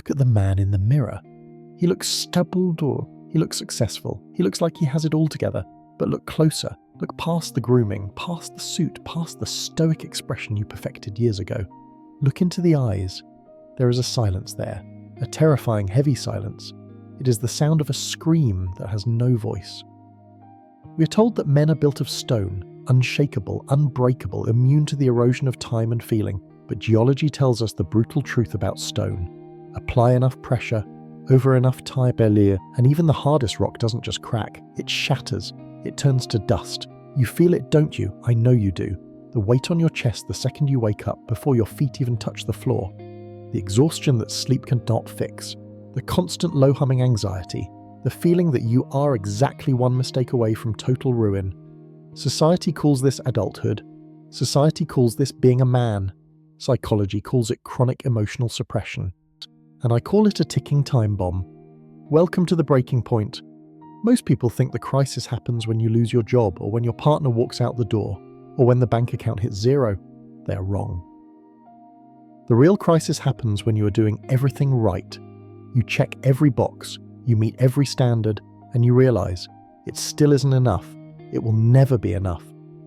Look at the man in the mirror. He looks stubbled or he looks successful. He looks like he has it all together. But look closer. Look past the grooming, past the suit, past the stoic expression you perfected years ago. Look into the eyes. There is a silence there, a terrifying, heavy silence. It is the sound of a scream that has no voice. We are told that men are built of stone, unshakable, unbreakable, immune to the erosion of time and feeling. But geology tells us the brutal truth about stone. Apply enough pressure, over enough time, and even the hardest rock doesn't just crack, it shatters. It turns to dust. You feel it, don't you? I know you do. The weight on your chest the second you wake up, before your feet even touch the floor. The exhaustion that sleep cannot fix. The constant low-humming anxiety. The feeling that you are exactly one mistake away from total ruin. Society calls this adulthood. Society calls this being a man. Psychology calls it chronic emotional suppression. And I call it a ticking time bomb. Welcome to the breaking point. Most people think the crisis happens when you lose your job, or when your partner walks out the door, or when the bank account hits zero. They are wrong. The real crisis happens when you are doing everything right. You check every box, you meet every standard, and you realize it still isn't enough. It will never be enough.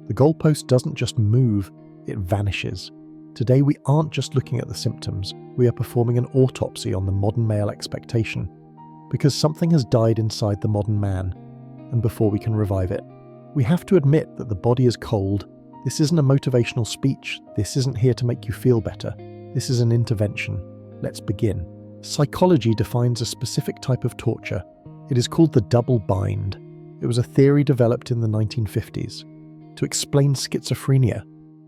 The goalpost doesn't just move, it vanishes. Today we aren't just looking at the symptoms, we are performing an autopsy on the modern male expectation. Because something has died inside the modern man, and before we can revive it, we have to admit that the body is cold. This isn't a motivational speech, this isn't here to make you feel better, this is an intervention. Let's begin. Psychology defines a specific type of torture. It is called the double bind. It was a theory developed in the 1950s to explain schizophrenia,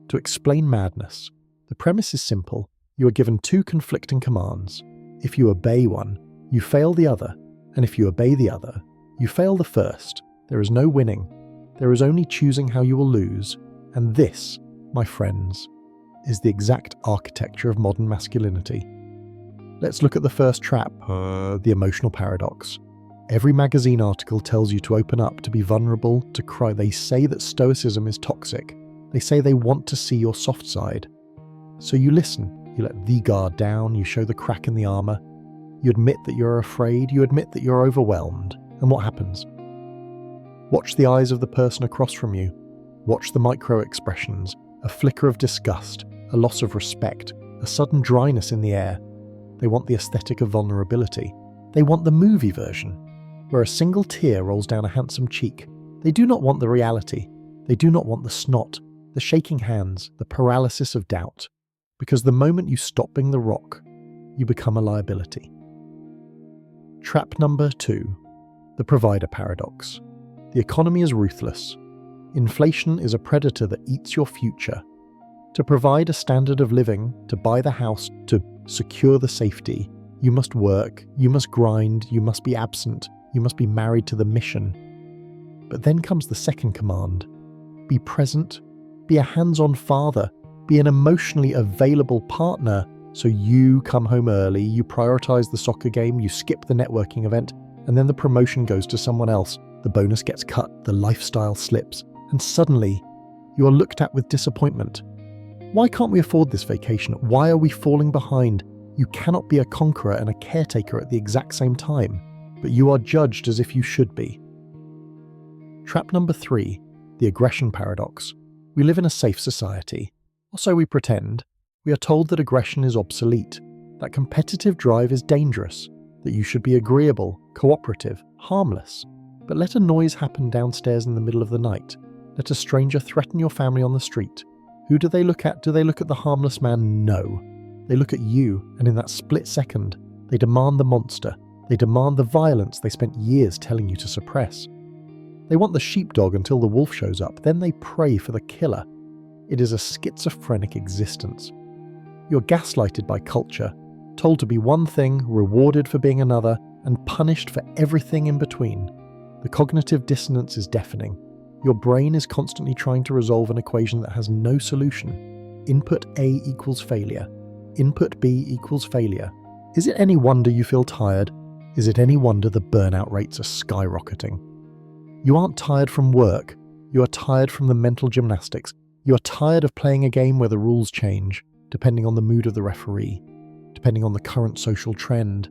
to explain madness. The premise is simple. You are given two conflicting commands. If you obey one, you fail the other, and if you obey the other, you fail the first. There is no winning. There is only choosing how you will lose. And this, my friends, is the exact architecture of modern masculinity. Let's look at the first trap, the emotional paradox. Every magazine article tells you to open up, to be vulnerable, to cry. They say that Stoicism is toxic. They say they want to see your soft side. So you listen, you let the guard down, you show the crack in the armor. You admit that you're afraid, you admit that you're overwhelmed. And what happens? Watch the eyes of the person across from you. Watch the micro-expressions, a flicker of disgust, a loss of respect, a sudden dryness in the air. They want the aesthetic of vulnerability. They want the movie version, where a single tear rolls down a handsome cheek. They do not want the reality. They do not want the snot, the shaking hands, the paralysis of doubt. Because the moment you stop being the rock, you become a liability. Trap number 2. The provider paradox. The economy is ruthless. Inflation is a predator that eats your future. To provide a standard of living, to buy the house, to secure the safety, you must work, you must grind, you must be absent, you must be married to the mission. But then comes the second command. Be present, be a hands-on father, be an emotionally available partner. So you come home early, you prioritize the soccer game, you skip the networking event, and then the promotion goes to someone else. The bonus gets cut, the lifestyle slips, and suddenly you are looked at with disappointment. Why can't we afford this vacation? Why are we falling behind? You cannot be a conqueror and a caretaker at the exact same time, but you are judged as if you should be. Trap number 3, the aggression paradox. We live in a safe society, or so we pretend. We are told that aggression is obsolete, that competitive drive is dangerous, that you should be agreeable, cooperative, harmless. But let a noise happen downstairs in the middle of the night. Let a stranger threaten your family on the street. Who do they look at? Do they look at the harmless man? No. They look at you, and in that split second, they demand the monster. They demand the violence they spent years telling you to suppress. They want the sheepdog until the wolf shows up, then they pray for the killer. It is a schizophrenic existence. You're gaslighted by culture, told to be one thing, rewarded for being another, and punished for everything in between. The cognitive dissonance is deafening. Your brain is constantly trying to resolve an equation that has no solution. Input A equals failure. Input B equals failure. Is it any wonder you feel tired? Is it any wonder the burnout rates are skyrocketing? You aren't tired from work. You are tired from the mental gymnastics. You are tired of playing a game where the rules change, depending on the mood of the referee, depending on the current social trend.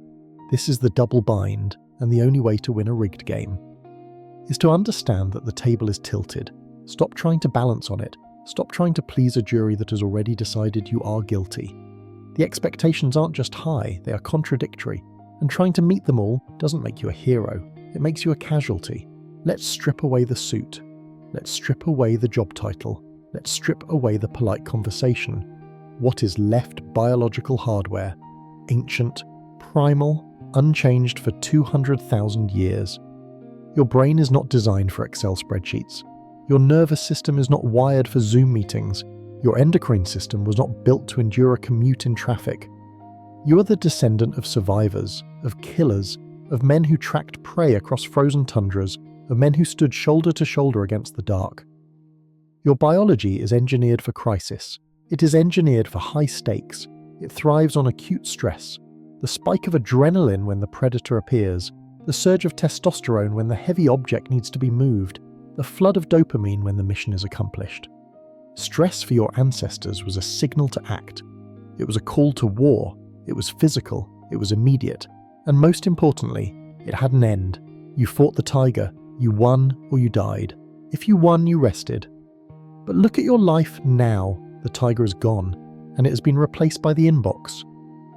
This is the double bind, and the only way to win a rigged game is to understand that the table is tilted. Stop trying to balance on it. Stop trying to please a jury that has already decided you are guilty. The expectations aren't just high, they are contradictory, and trying to meet them all doesn't make you a hero, it makes you a casualty. Let's strip away the suit. Let's strip away the job title. Let's strip away the polite conversation. What is left biological hardware, ancient, primal, unchanged for 200,000 years. Your brain is not designed for Excel spreadsheets. Your nervous system is not wired for Zoom meetings. Your endocrine system was not built to endure a commute in traffic. You are the descendant of survivors, of killers, of men who tracked prey across frozen tundras, of men who stood shoulder to shoulder against the dark. Your biology is engineered for crisis. It is engineered for high stakes. It thrives on acute stress. The spike of adrenaline when the predator appears, the surge of testosterone when the heavy object needs to be moved, the flood of dopamine when the mission is accomplished. Stress for your ancestors was a signal to act. It was a call to war. It was physical. It was immediate. And most importantly, it had an end. You fought the tiger. You won or you died. If you won, you rested. But look at your life now. The tiger is gone, and it has been replaced by the inbox.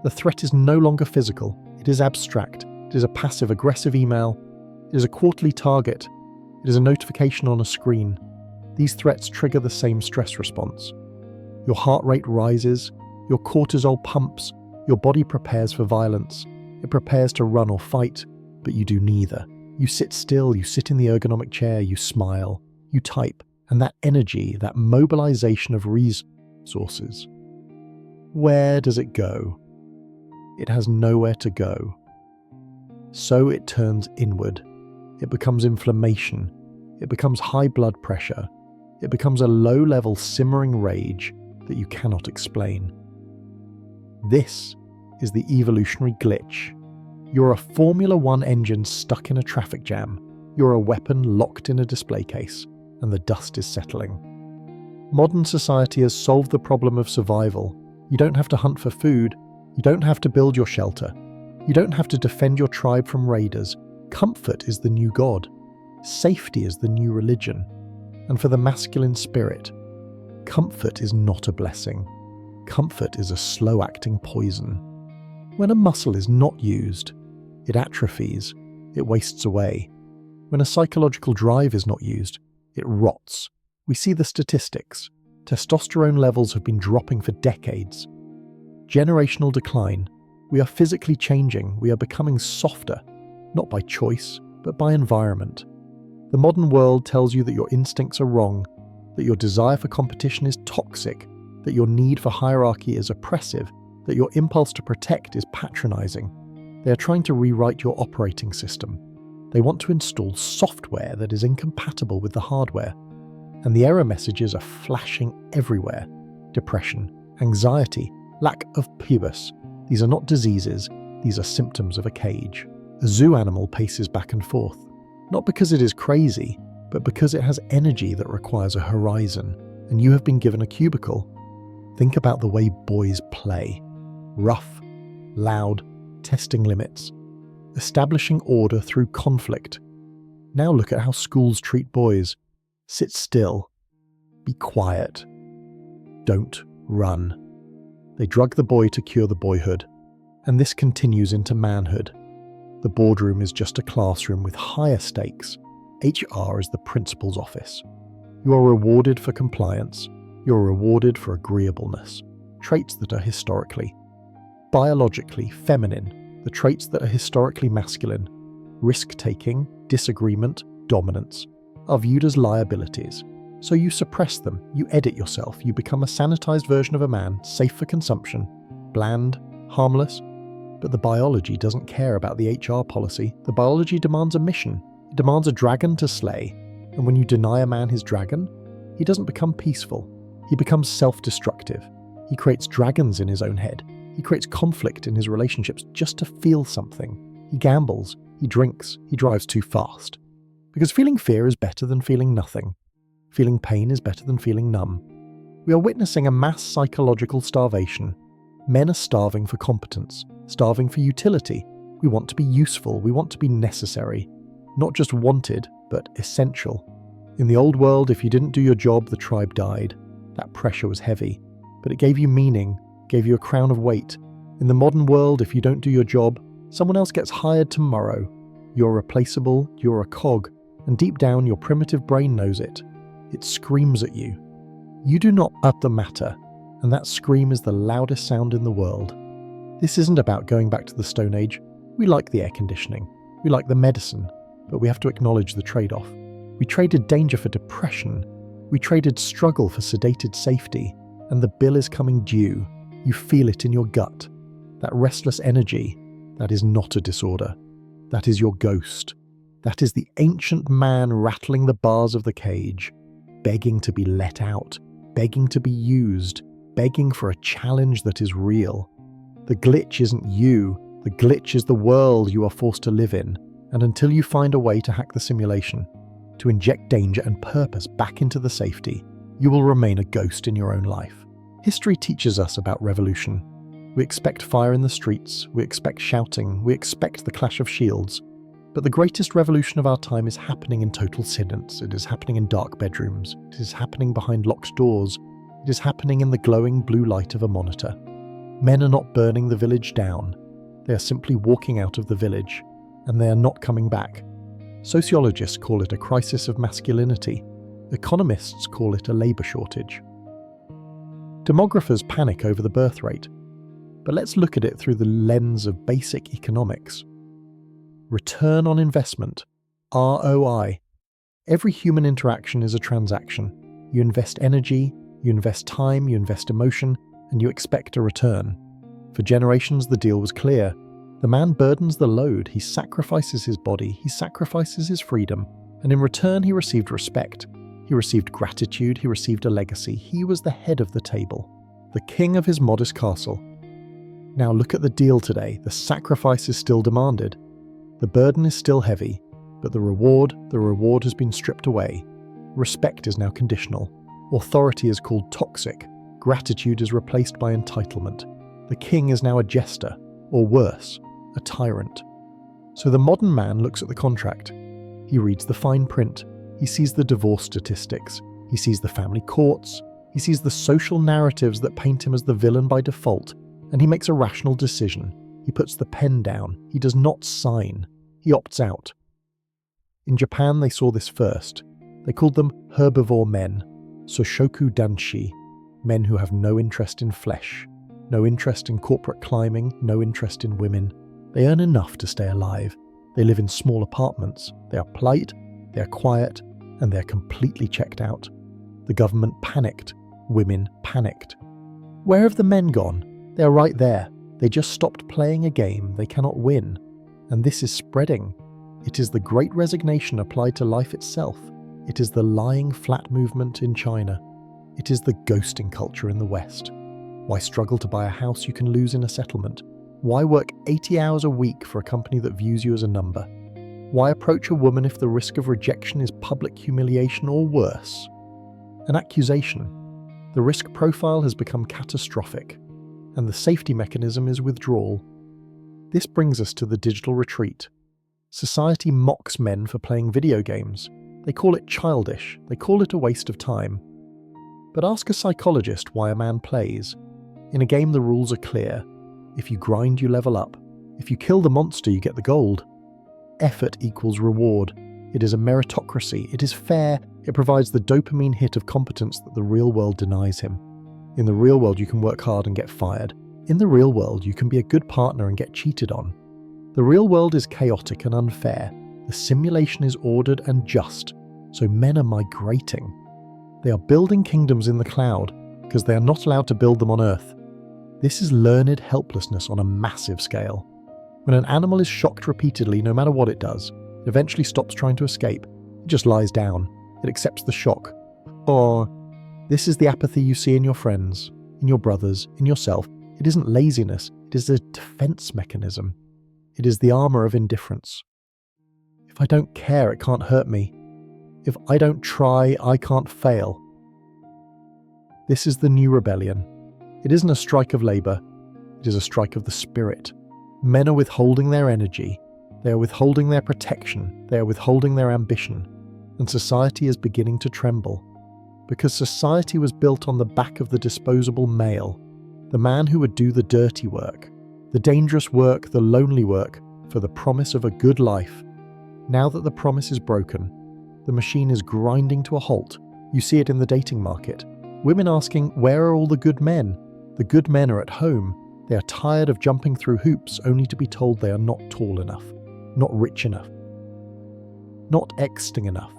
The threat is no longer physical. It is abstract. It is a passive-aggressive email. It is a quarterly target. It is a notification on a screen. These threats trigger the same stress response. Your heart rate rises. Your cortisol pumps. Your body prepares for violence. It prepares to run or fight, but you do neither. You sit still, you sit in the ergonomic chair, you smile, you type, and that energy, that mobilization of resources, where does it go? It has nowhere to go. So it turns inward. It becomes inflammation. It becomes high blood pressure. It becomes a low-level simmering rage that you cannot explain. This is the evolutionary glitch. You're a Formula One engine stuck in a traffic jam. You're a weapon locked in a display case, and the dust is settling. Modern society has solved the problem of survival. You don't have to hunt for food. You don't have to build your shelter. You don't have to defend your tribe from raiders. Comfort is the new god. Safety is the new religion. And for the masculine spirit, comfort is not a blessing. Comfort is a slow-acting poison. When a muscle is not used, it atrophies, it wastes away. When a psychological drive is not used, it rots. We see the statistics. Testosterone levels have been dropping for decades. Generational decline. We are physically changing. We are becoming softer, not by choice, but by environment. The modern world tells you that your instincts are wrong, that your desire for competition is toxic, that your need for hierarchy is oppressive, that your impulse to protect is patronizing. They are trying to rewrite your operating system. They want to install software that is incompatible with the hardware. And the error messages are flashing everywhere. Depression, anxiety, lack of pubis. These are not diseases, these are symptoms of a cage. A zoo animal paces back and forth, not because it is crazy, but because it has energy that requires a horizon, and you have been given a cubicle. Think about the way boys play. Rough, loud, testing limits, establishing order through conflict. Now look at how schools treat boys. Sit still. Be quiet. Don't run. They drug the boy to cure the boyhood, and this continues into manhood. The boardroom is just a classroom with higher stakes. HR is the principal's office. You are rewarded for compliance. You are rewarded for agreeableness, traits that are historically, biologically feminine, the traits that are historically masculine. Risk-taking, disagreement, dominance are viewed as liabilities. So you suppress them, you edit yourself, you become a sanitized version of a man, safe for consumption, bland, harmless. But the biology doesn't care about the HR policy. The biology demands a mission. It demands a dragon to slay. And when you deny a man his dragon, he doesn't become peaceful. He becomes self-destructive. He creates dragons in his own head. He creates conflict in his relationships just to feel something. He gambles, he drinks, he drives too fast. Because feeling fear is better than feeling nothing. Feeling pain is better than feeling numb. We are witnessing a mass psychological starvation. Men are starving for competence, starving for utility. We want to be useful, we want to be necessary. Not just wanted, but essential. In the old world, if you didn't do your job, the tribe died. That pressure was heavy, but it gave you meaning, gave you a crown of weight. In the modern world, if you don't do your job, someone else gets hired tomorrow. You're replaceable, you're a cog, and deep down your primitive brain knows it. It screams at you. You do not the matter, and that scream is the loudest sound in the world. This isn't about going back to the Stone Age. We like the air conditioning, we like the medicine, but we have to acknowledge the trade-off. We traded danger for depression, we traded struggle for sedated safety, and the bill is coming due. You feel it in your gut. That restless energy, that is not a disorder. That is your ghost. That is the ancient man rattling the bars of the cage, begging to be let out, begging to be used, begging for a challenge that is real. The glitch isn't you, the glitch is the world you are forced to live in, and until you find a way to hack the simulation, to inject danger and purpose back into the safety, you will remain a ghost in your own life. History teaches us about revolution. We expect fire in the streets, we expect shouting, we expect the clash of shields. But the greatest revolution of our time is happening in total silence. It is happening in dark bedrooms. It is happening behind locked doors. It is happening in the glowing blue light of a monitor. Men are not burning the village down. They are simply walking out of the village, and they are not coming back. Sociologists call it a crisis of masculinity. Economists call it a labour shortage. Demographers panic over the birth rate. But let's look at it through the lens of basic economics. Return on investment, ROI. Every human interaction is a transaction. You invest energy, you invest time, you invest emotion, and you expect a return. For generations, the deal was clear. The man burdens the load, he sacrifices his body, he sacrifices his freedom, and in return he received respect. He received gratitude, he received a legacy. He was the head of the table, the king of his modest castle. Now look at the deal today. The sacrifice is still demanded. The burden is still heavy, but the reward has been stripped away. Respect is now conditional. Authority is called toxic. Gratitude is replaced by entitlement. The king is now a jester, or worse, a tyrant. So the modern man looks at the contract. He reads the fine print. He sees the divorce statistics. He sees the family courts. He sees the social narratives that paint him as the villain by default, and he makes a rational decision. He puts the pen down. He does not sign. He opts out. In Japan, they saw this first. They called them herbivore men, Soshoku Danshi, men who have no interest in flesh, no interest in corporate climbing, no interest in women. They earn enough to stay alive. They live in small apartments. They are polite, they are quiet, and they are completely checked out. The government panicked. Women panicked. Where have the men gone? They are right there. They just stopped playing a game they cannot win. And this is spreading. It is the Great Resignation applied to life itself. It is the lying flat movement in China. It is the ghosting culture in the West. Why struggle to buy a house you can lose in a settlement? Why work 80 hours a week for a company that views you as a number? Why approach a woman if the risk of rejection is public humiliation or worse? An accusation. The risk profile has become catastrophic, and the safety mechanism is withdrawal. This brings us to the digital retreat. Society mocks men for playing video games. They call it childish. They call it a waste of time. But ask a psychologist why a man plays. In a game, the rules are clear. If you grind, you level up. If you kill the monster, you get the gold. Effort equals reward. It is a meritocracy. It is fair. It provides the dopamine hit of competence that the real world denies him. In the real world, you can work hard and get fired. In the real world, you can be a good partner and get cheated on. The real world is chaotic and unfair. The simulation is ordered and just. So men are migrating. They are building kingdoms in the cloud because they are not allowed to build them on Earth. This is learned helplessness on a massive scale. When an animal is shocked repeatedly, no matter what it does, it eventually stops trying to escape. It just lies down. It accepts the shock. Or this is the apathy you see in your friends, in your brothers, in yourself. It isn't laziness. It is a defense mechanism. It is the armor of indifference. If I don't care, it can't hurt me. If I don't try, I can't fail. This is the new rebellion. It isn't a strike of labour. It is a strike of the spirit. Men are withholding their energy. They are withholding their protection. They are withholding their ambition. And society is beginning to tremble. Because society was built on the back of the disposable male, the man who would do the dirty work, the dangerous work, the lonely work, for the promise of a good life. Now that the promise is broken, the machine is grinding to a halt. You see it in the dating market. Women asking, where are all the good men? The good men are at home. They are tired of jumping through hoops only to be told they are not tall enough, not rich enough, not exting enough.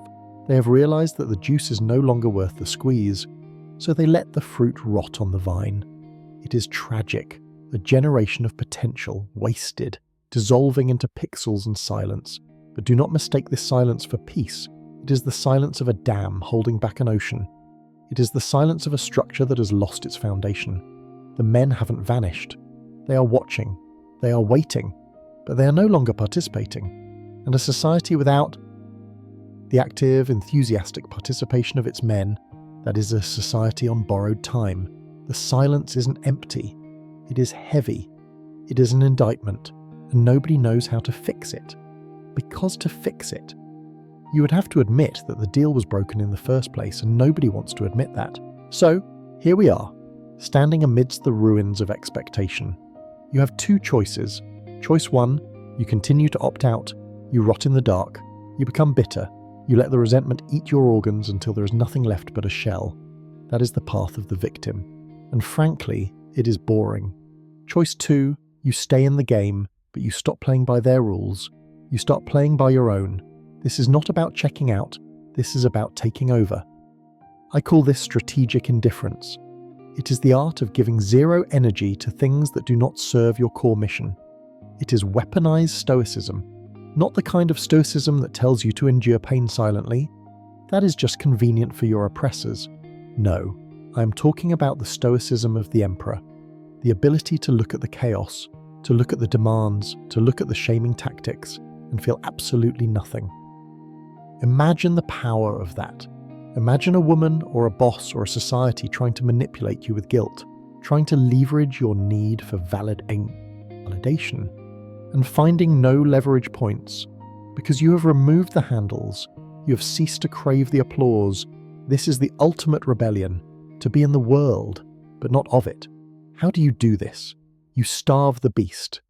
They have realized that the juice is no longer worth the squeeze, so they let the fruit rot on the vine. It is tragic, a generation of potential wasted, dissolving into pixels and silence. But do not mistake this silence for peace. It is the silence of a dam holding back an ocean. It is the silence of a structure that has lost its foundation. The men haven't vanished. They are watching. They are waiting. But they are no longer participating. And a society without the active, enthusiastic participation of its men, that is a society on borrowed time. The silence isn't empty. It is heavy. It is an indictment, and nobody knows how to fix it. Because to fix it, you would have to admit that the deal was broken in the first place, and nobody wants to admit that. So, here we are, standing amidst the ruins of expectation. You have two choices. Choice one, you continue to opt out, you rot in the dark, you become bitter, you let the resentment eat your organs until there is nothing left but a shell. That is the path of the victim. And frankly, it is boring. Choice two, you stay in the game, but you stop playing by their rules. You start playing by your own. This is not about checking out, this is about taking over. I call this strategic indifference. It is the art of giving zero energy to things that do not serve your core mission. It is weaponized stoicism. Not the kind of stoicism that tells you to endure pain silently. That is just convenient for your oppressors. No, I am talking about the stoicism of the emperor. The ability to look at the chaos, to look at the demands, to look at the shaming tactics, and feel absolutely nothing. Imagine the power of that. Imagine a woman or a boss or a society trying to manipulate you with guilt, trying to leverage your need for validation, and finding no leverage points. Because you have removed the handles, you have ceased to crave the applause. This is the ultimate rebellion, to be in the world, but not of it. How do you do this? You starve the beast.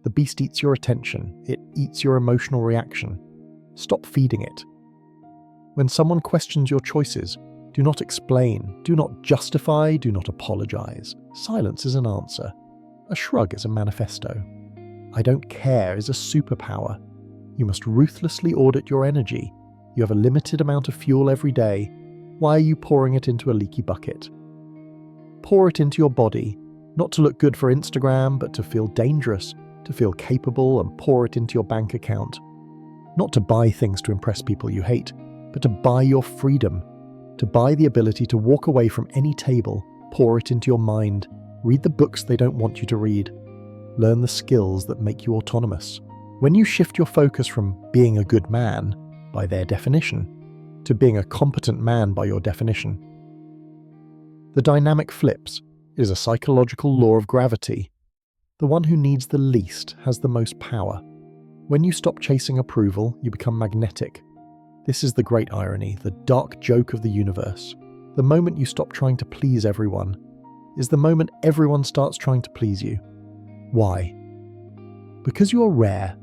The beast eats your attention, it eats your emotional reaction. Stop feeding it. When someone questions your choices, do not explain, do not justify, do not apologize. Silence is an answer. A shrug is a manifesto. I don't care is a superpower. You must ruthlessly audit your energy. You have a limited amount of fuel every day. Why are you pouring it into a leaky bucket? Pour it into your body, not to look good for Instagram, but to feel dangerous, to feel capable, and pour it into your bank account. Not to buy things to impress people you hate, but to buy your freedom, to buy the ability to walk away from any table, pour it into your mind, read the books they don't want you to read, learn the skills that make you autonomous. When you shift your focus from being a good man, by their definition, to being a competent man by your definition, the dynamic flips. It is a psychological law of gravity. The one who needs the least has the most power. When you stop chasing approval, you become magnetic. This is the great irony, the dark joke of the universe. The moment you stop trying to please everyone is the moment everyone starts trying to please you. Why? Because you are rare,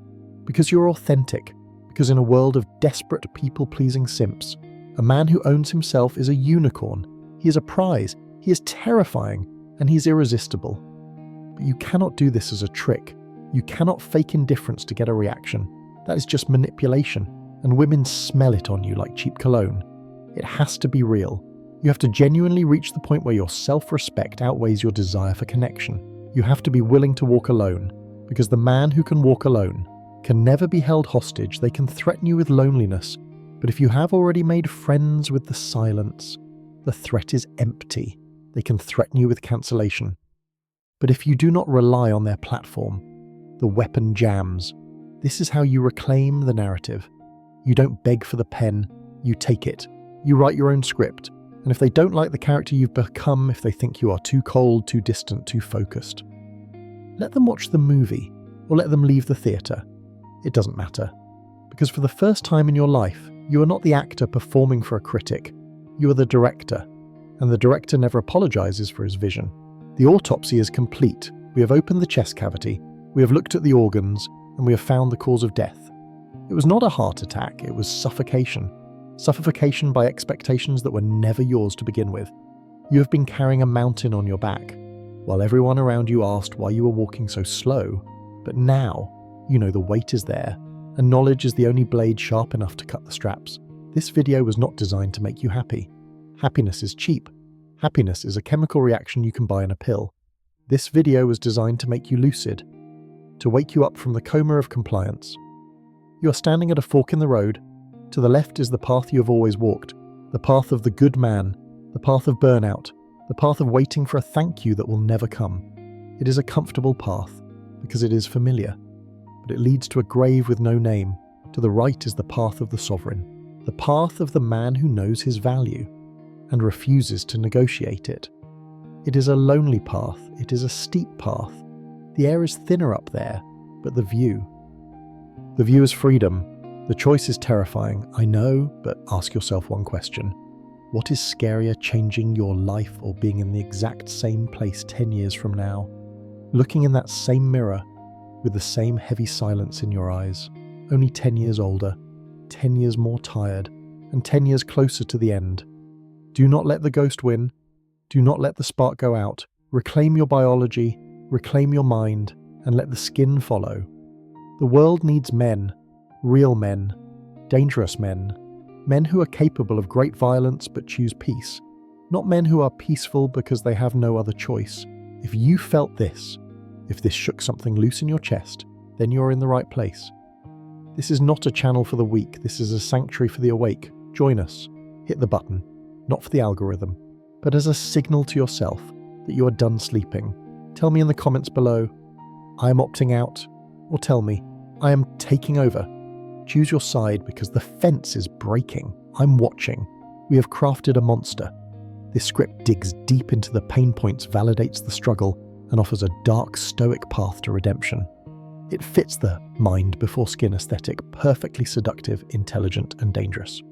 because you're authentic, because in a world of desperate people-pleasing simps, a man who owns himself is a unicorn. He is a prize, he is terrifying, and he is irresistible. But you cannot do this as a trick. You cannot fake indifference to get a reaction. That is just manipulation, and women smell it on you like cheap cologne. It has to be real. You have to genuinely reach the point where your self-respect outweighs your desire for connection. You have to be willing to walk alone, because the man who can walk alone can never be held hostage. They can threaten you with loneliness, but if you have already made friends with the silence, the threat is empty. They can threaten you with cancellation. But if you do not rely on their platform, the weapon jams. This is how you reclaim the narrative. You don't beg for the pen, you take it. You write your own script, and if they don't like the character you've become, if they think you are too cold, too distant, too focused, Let them watch the movie, or let them leave the theatre. It doesn't matter. Because for the first time in your life, you are not the actor performing for a critic. You are the director. And the director never apologizes for his vision. The autopsy is complete. We have opened the chest cavity, we have looked at the organs, and we have found the cause of death. It was not a heart attack, it was suffocation. Suffocation by expectations that were never yours to begin with. You have been carrying a mountain on your back, while everyone around you asked why you were walking so slow. But now, you know the weight is there, and knowledge is the only blade sharp enough to cut the straps. This video was not designed to make you happy. Happiness is cheap. Happiness is a chemical reaction you can buy in a pill. This video was designed to make you lucid, to wake you up from the coma of compliance. You are standing at a fork in the road. To the left is the path you have always walked, the path of the good man, the path of burnout, the path of waiting for a thank you that will never come. It is a comfortable path, because it is familiar, but it leads to a grave with no name. To the right is the path of the sovereign, the path of the man who knows his value and refuses to negotiate it. It is a lonely path, it is a steep path. The air is thinner up there, but the view is freedom. The choice is terrifying, I know, but ask yourself one question. What is scarier, changing your life or being in the exact same place 10 years from now? Looking in that same mirror, with the same heavy silence in your eyes, only 10 years older, 10 years more tired, and 10 years closer to the end. Do not let the ghost win. Do not let the spark go out. Reclaim your biology, reclaim your mind, and let the skin follow. The world needs men, real men, dangerous men, men who are capable of great violence but choose peace, not men who are peaceful because they have no other choice. If you felt this, if this shook something loose in your chest, then you're in the right place. This is not a channel for the weak, this is a sanctuary for the awake. Join us. Hit the button, not for the algorithm, but as a signal to yourself that you are done sleeping. Tell me in the comments below, I am opting out, or tell me, I am taking over. Choose your side because the fence is breaking. I'm watching. We have crafted a monster. This script digs deep into the pain points, validates the struggle, and offers a dark, stoic path to redemption. It fits the mind before skin aesthetic, perfectly seductive, intelligent, and dangerous.